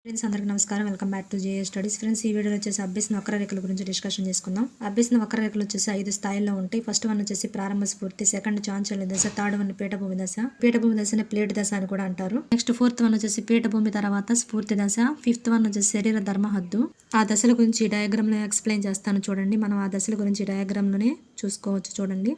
Friends అందరికీ నమస్కారం. Welcome back to JA studies. Friends ఈ వీడియోలో వచ్చేసి అభ్యసన వక్రరేఖల గురించి డిస్కషన్ చేసుకుందాం. అభ్యసన వక్రరేఖలు వచ్చేసి 5 స్థాయిల్లో ఉంటాయి. ఫస్ట్ వన్ వచ్చేసి ప్రారంభ స్ఫూర్తి, సెకండ్ చాంచల్య దశ, థర్డ్ వన్ పీఠభూమి దశ. పీఠభూమి దశని ప్లేట్ దశ అని కూడా అంటారు. నెక్స్ట్ ఫోర్త్ వన్ వచ్చేసి పీఠభూమి తర్వాత స్ఫూర్తి దశ. ఫిఫ్త్ వన్ వచ్చేసి శరీర ధర్మ హద్దు. ఆ దశల గురించి డయాగ్రామ్ లో ఎక్స్ప్లెయిన్ చేస్తాను చూడండి. మనం ఆ దశల గురించి డయాగ్రామ్ లోనే చూసుకోవచ్చు చూడండి.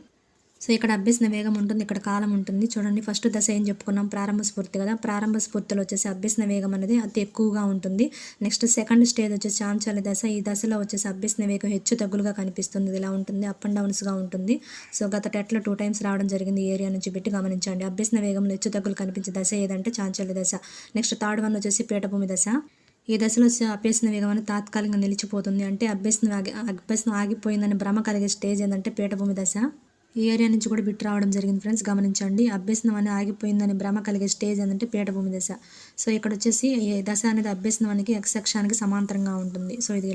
సో ఇక్కడ అభ్యసన వేగం ఉంటుంది, ఇక్కడ కాలం ఉంటుంది చూడండి. ఫస్ట్ దశ ఏం చెప్పుకున్నాం, ప్రారంభ స్ఫూర్తి కదా. ప్రారంభ స్ఫూర్తిలో వచ్చేసి అభ్యసన వేగం అనేది అతి ఎక్కువగా ఉంటుంది. నెక్స్ట్ సెకండ్ స్టేజ్ వచ్చేసి చాంచల్య దశ. ఈ దశలో వచ్చేసి అభ్యసన వేగం హెచ్చు తగ్గులుగా కనిపిస్తుంది. ఇలా ఉంటుంది, అప్ అండ్ డౌన్స్గా ఉంటుంది. సో గత టెట్లో 2 times రావడం జరిగింది ఈ ఏరియా నుంచి పెట్టి గమనించండి. అభ్యసన వేగంలో హెచ్చు తగ్గులు కనిపించే దశ ఏదంటే చాంచల్య దశ. నెక్స్ట్ థర్డ్ వన్ వచ్చేసి పీఠభూమి దశ. ఈ దశలో అభ్యసన వేగం అనేది తాత్కాలికంగా నిలిచిపోతుంది. అంటే అభ్యసనం ఆగిపోయిందని భ్రమ కలిగే స్టేజ్ ఏంటంటే పీఠభూమి దశ. ఈ ఏరియా నుంచి కూడా బిట్ రావడం జరిగింది ఫ్రెండ్స్, గమనించండి. అభ్యసనం అనేది ఆగిపోయిందని భ్రమ కలిగే స్టేజ్ ఏంటంటే పీఠభూమి దశ. సో ఇక్కడ వచ్చేసి ఈ దశ అనేది అభ్యసనానికి ఎక్స్ అక్షానికి సమాంతరంగా ఉంటుంది. సో ఇది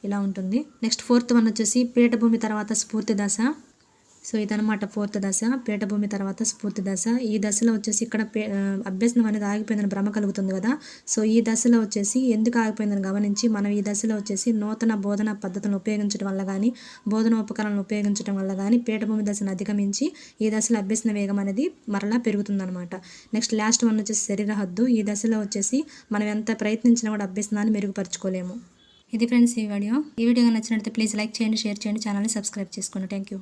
ఇలా ఉంటుంది. నెక్స్ట్ ఫోర్త్ వన్ వచ్చేసి పీఠభూమి తర్వాత స్ఫూర్తి దశ. సో ఇదనమాట ఫోర్త్ దశ, పీఠభూమి తర్వాత స్ఫూర్తి దశ. ఈ దశలో వచ్చేసి ఇక్కడ అభ్యసనం అనేది ఆగిపోయిందని భ్రమ కలుగుతుంది కదా. సో ఈ దశలో వచ్చేసి ఎందుకు ఆగిపోయిందని గమనించి మనం ఈ దశలో వచ్చేసి నూతన బోధన పద్ధతులను ఉపయోగించడం వల్ల కానీ, బోధన ఉపకరణలను ఉపయోగించడం వల్ల కానీ పీఠభూమి దశను అధిగమించి ఈ దశలో అభ్యసన వేగం అనేది మరలా పెరుగుతుందన్నమాట. నెక్స్ట్ లాస్ట్ వన్ వచ్చేసి శరీర హద్దు. ఈ దశలో వచ్చేసి మనం ఎంత ప్రయత్నించినా కూడా అభ్యసనాన్ని మెరుగుపరచుకోలేము. ఇది ఫ్రెండ్స్ ఈ వీడియో నచ్చినట్లయితే ప్లీజ్ లైక్ చేయండి, షేర్ చేయండి, ఛానల్ని సబ్స్క్రైబ్ చేసుకోండి. Thank you.